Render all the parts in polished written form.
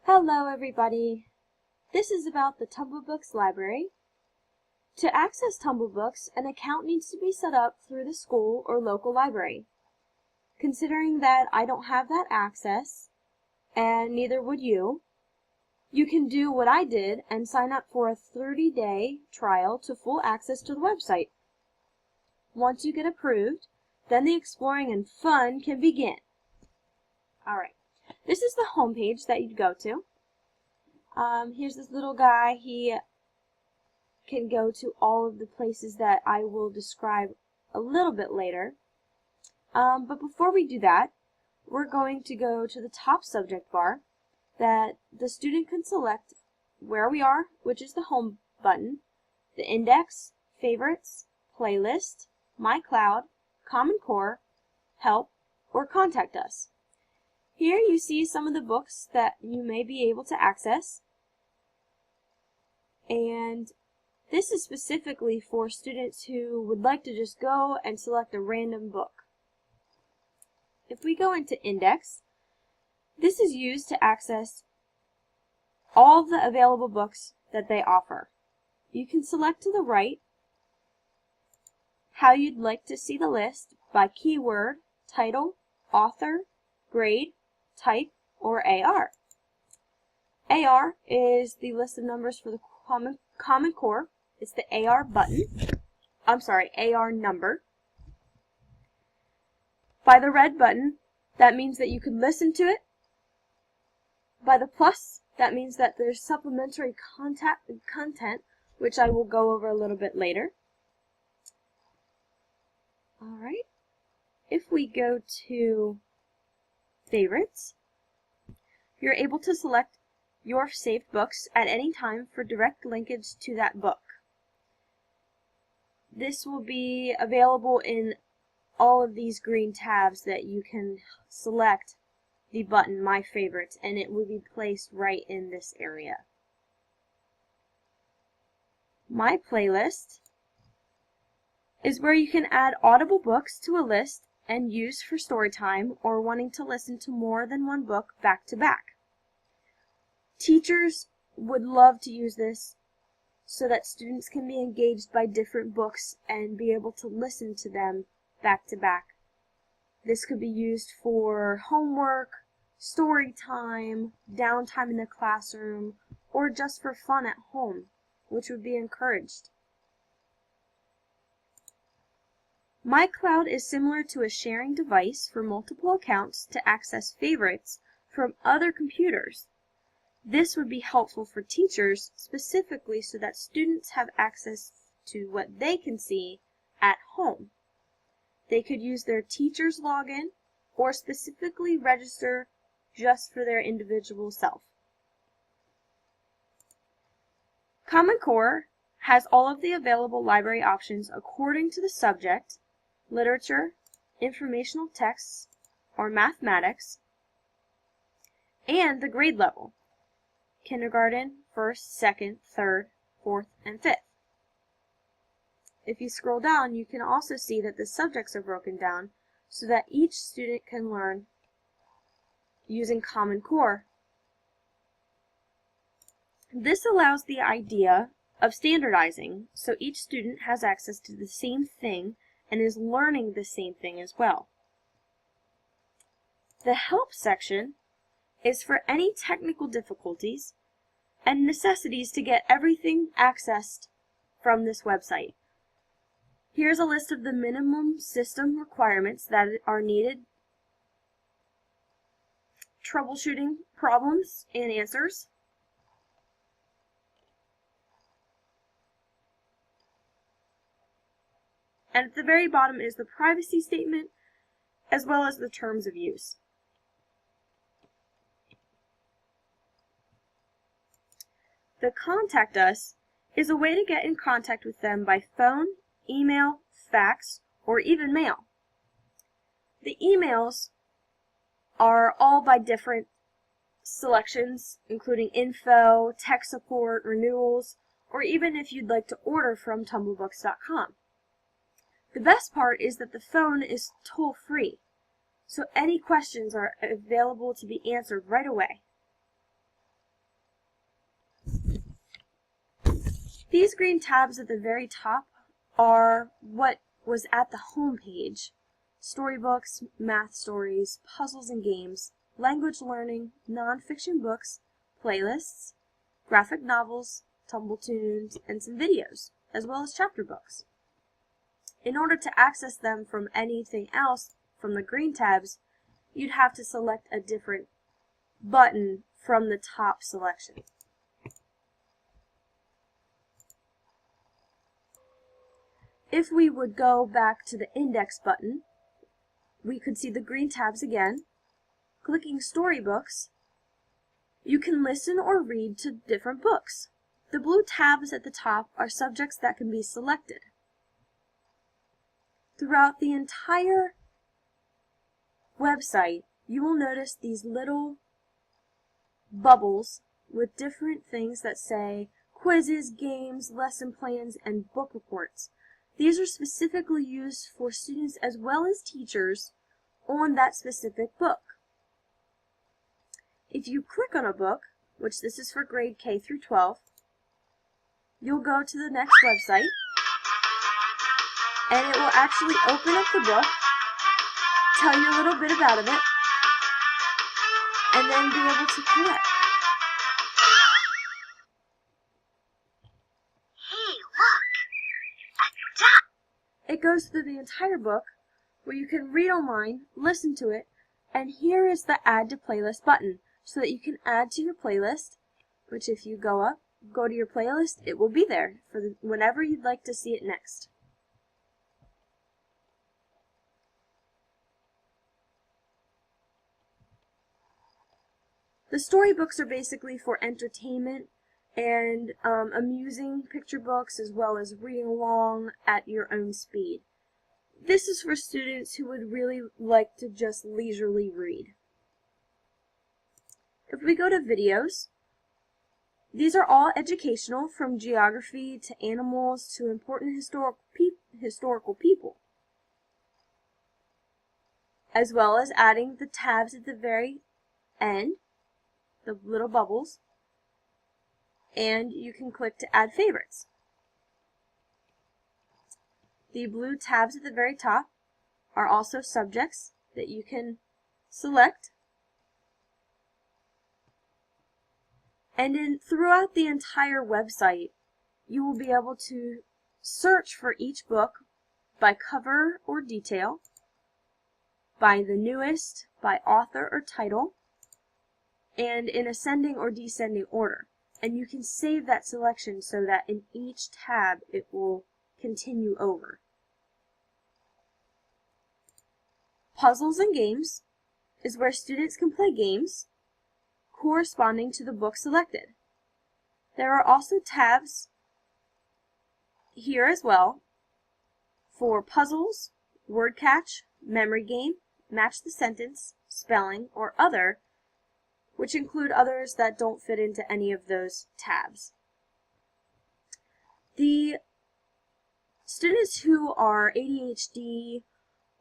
Hello everybody! This is about the Tumblebooks library. To access Tumblebooks, an account needs to be set up through the school or local library. Considering that I don't have that access, and neither would you can do what I did and sign up for a 30-day trial to full access to the website. Once you get approved, then the exploring and fun can begin. Alright, this is the home page that you'd go to. Here's this little guy. He can go to all of the places that I will describe a little bit later. But before we do that, we're going to go to the top subject bar that the student can select where we are, which is the home button, the index, favorites, playlist, my cloud, Common Core, help, or contact us. Here you see some of the books that you may be able to access, and this is specifically for students who would like to just go and select a random book. If we go into Index, this is used to access all the available books that they offer. You can select to the right how you'd like to see the list by keyword, title, author, grade, type, or AR. AR is the list of numbers for the Common Core. It's the AR button. AR number. By the red button, that means that you can listen to it. By the plus, that means that there's supplementary content, which I will go over a little bit later. Alright, if we go to favorites, you're able to select your saved books at any time for direct linkage to that book. This will be available in all of these green tabs that you can select the button My Favorites, and it will be placed right in this area. My Playlist is where you can add audible books to a list and use for story time or wanting to listen to more than one book back to back. Teachers would love to use this so that students can be engaged by different books and be able to listen to them back to back. This could be used for homework, story time, downtime in the classroom, or just for fun at home, which would be encouraged. My Cloud is similar to a sharing device for multiple accounts to access favorites from other computers. This would be helpful for teachers specifically so that students have access to what they can see at home. They could use their teacher's login or specifically register just for their individual self. Common Core has all of the available library options according to the subject, literature, informational texts, or mathematics, and the grade level, kindergarten, 1st, 2nd, 3rd, 4th, and 5th. If you scroll down, you can also see that the subjects are broken down so that each student can learn using Common Core. This allows the idea of standardizing, so each student has access to the same thing and is learning the same thing as well. The Help section is for any technical difficulties and necessities to get everything accessed from this website. Here's a list of the minimum system requirements that are needed, troubleshooting problems and answers, and at the very bottom is the privacy statement as well as the terms of use. The Contact Us is a way to get in contact with them by phone, email, fax, or even mail. The emails are all by different selections, including info, tech support, renewals, or even if you'd like to order from tumblebooks.com. The best part is that the phone is toll-free, so any questions are available to be answered right away. These green tabs at the very top are what was at the home page: storybooks, math stories, puzzles and games, language learning, nonfiction books, playlists, graphic novels, Tumbletoons, and some videos, as well as chapter books. In order to access them from anything else from the green tabs, you'd have to select a different button from the top selection. If we would go back to the index button, we could see the green tabs again. Clicking storybooks, you can listen or read to different books. The blue tabs at the top are subjects that can be selected. Throughout the entire website, you will notice these little bubbles with different things that say quizzes, games, lesson plans, and book reports. These are specifically used for students as well as teachers on that specific book. If you click on a book, which this is for grade K through 12, you'll go to the next website, and it will actually open up the book, tell you a little bit about it, and then be able to collect. Hey, look! A duck! It goes through the entire book, where you can read online, listen to it, and here is the Add to Playlist button, so that you can add to your playlist, which if you go to your playlist, it will be there for whenever you'd like to see it next. The storybooks are basically for entertainment and amusing picture books, as well as reading along at your own speed. This is for students who would really like to just leisurely read. If we go to videos, these are all educational, from geography to animals to important historical people, as well as adding the tabs at the very end, the little bubbles, and you can click to add favorites. The blue tabs at the very top are also subjects that you can select. And throughout the entire website, you will be able to search for each book by cover or detail, by the newest, by author or title, and in ascending or descending order. And you can save that selection so that in each tab it will continue over. Puzzles and games is where students can play games corresponding to the book selected. There are also tabs here as well for puzzles, word catch, memory game, match the sentence, spelling, or other, which include others that don't fit into any of those tabs. The students who are ADHD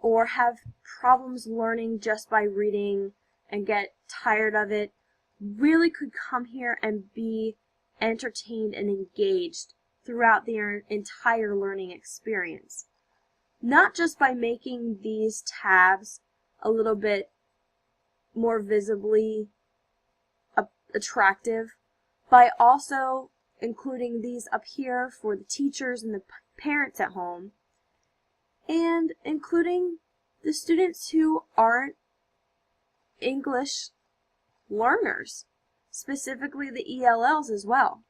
or have problems learning just by reading and get tired of it really could come here and be entertained and engaged throughout their entire learning experience. Not just by making these tabs a little bit more visibly attractive, by also including these up here for the teachers and the parents at home, and including the students who aren't English learners, specifically the ELLs as well.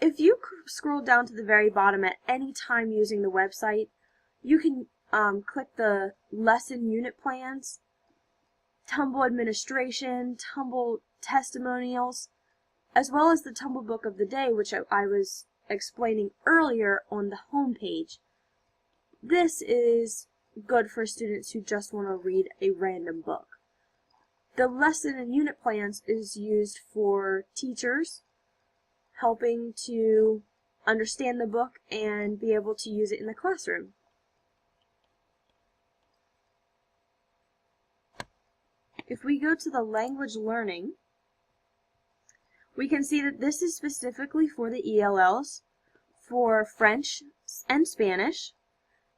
If you scroll down to the very bottom at any time using the website, you can click the lesson unit plans, Tumble administration, Tumble testimonials, as well as the Tumble book of the day, which I was explaining earlier on the home page. This is good for students who just want to read a random book. The lesson and unit plans is used for teachers, helping to understand the book and be able to use it in the classroom. If we go to the language learning, We can see that this is specifically for the ELLs, for French and Spanish,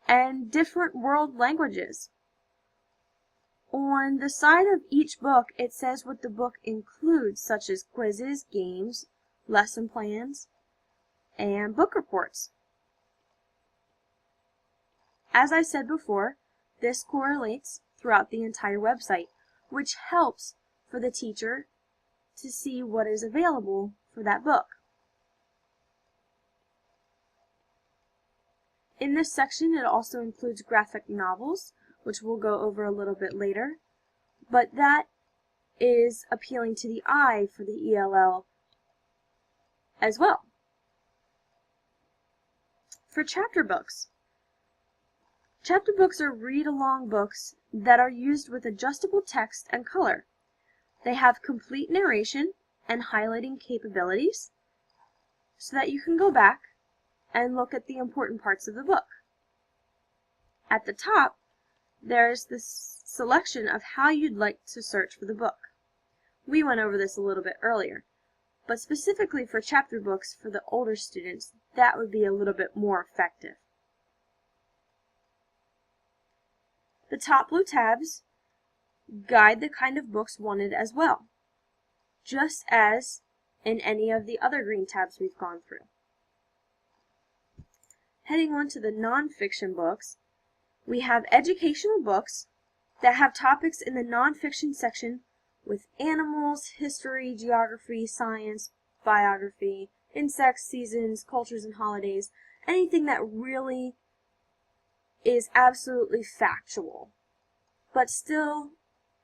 and different world languages. On the side of each book, it says what the book includes, such as quizzes, games, lesson plans, and book reports. As I said before, this correlates throughout the entire website, which helps for the teacher to see what is available for that book. In this section, it also includes graphic novels, which we'll go over a little bit later, but that is appealing to the eye for the ELL as well. For chapter books are read-along books that are used with adjustable text and color. They have complete narration and highlighting capabilities so that you can go back and look at the important parts of the book. At the top, there's this selection of how you'd like to search for the book. We went over this a little bit earlier, but specifically for chapter books for the older students, that would be a little bit more effective. The top blue tabs guide the kind of books wanted as well, just as in any of the other green tabs we've gone through. Heading on to the nonfiction books, we have educational books that have topics in the nonfiction section with animals, history, geography, science, biography, insects, seasons, cultures, and holidays, anything that really is absolutely factual, but still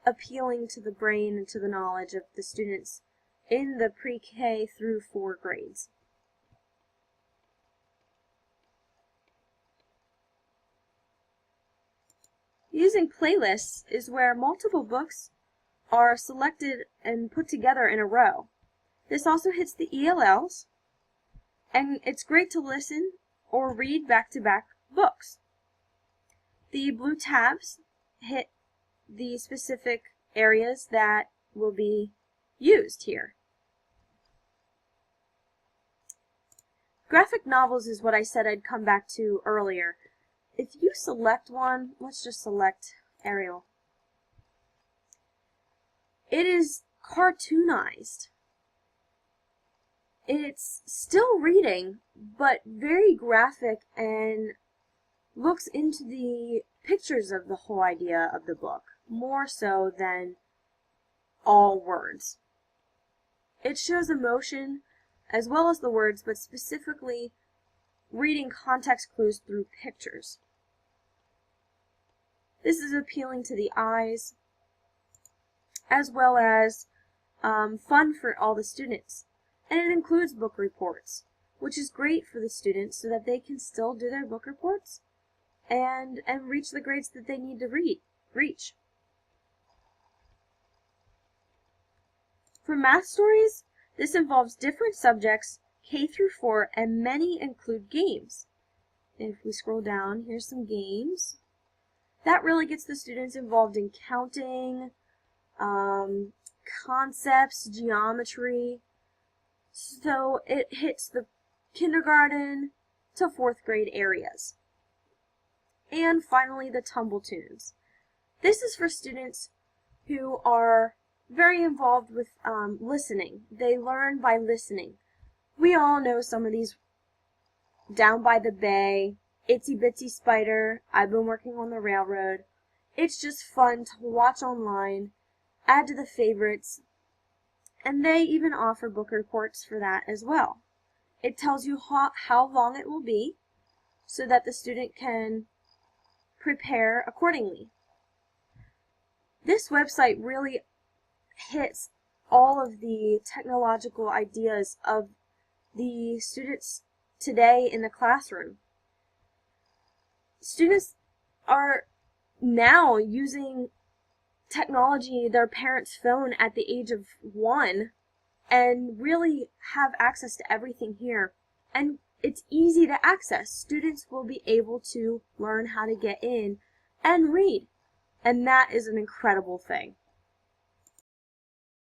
appealing to the brain and to the knowledge of the students in the pre-K through 4 grades. Using playlists is where multiple books are selected and put together in a row. This also hits the ELLs, and it's great to listen or read back-to-back books. The blue tabs hit the specific areas that will be used here. Graphic novels is what I said I'd come back to earlier. If you select one, let's just select Ariel. It is cartoonized. It's still reading, but very graphic and looks into the pictures of the whole idea of the book, more so than all words. It shows emotion as well as the words, but specifically reading context clues through pictures. This is appealing to the eyes, as well as fun for all the students. And it includes book reports, which is great for the students so that they can still do their book reports and reach the grades that they need to reach. For math stories, this involves different subjects, K through 4, and many include games. And if we scroll down, here's some games. That really gets the students involved in counting, concepts, geometry. So it hits the kindergarten to 4th grade areas. And finally, the Tumble Tunes. This is for students who are very involved with listening. They learn by listening. We all know some of these. Down by the Bay, Itsy Bitsy Spider, I've been working on the railroad. It's just fun to watch online, add to the favorites, and they even offer book reports for that as well. It tells you how long it will be so that the student can prepare accordingly. This website really hits all of the technological ideas of the students today in the classroom. Students are now using technology, their parents' phone at the age of 1, and really have access to everything here. And it's easy to access. Students will be able to learn how to get in and read. And that is an incredible thing.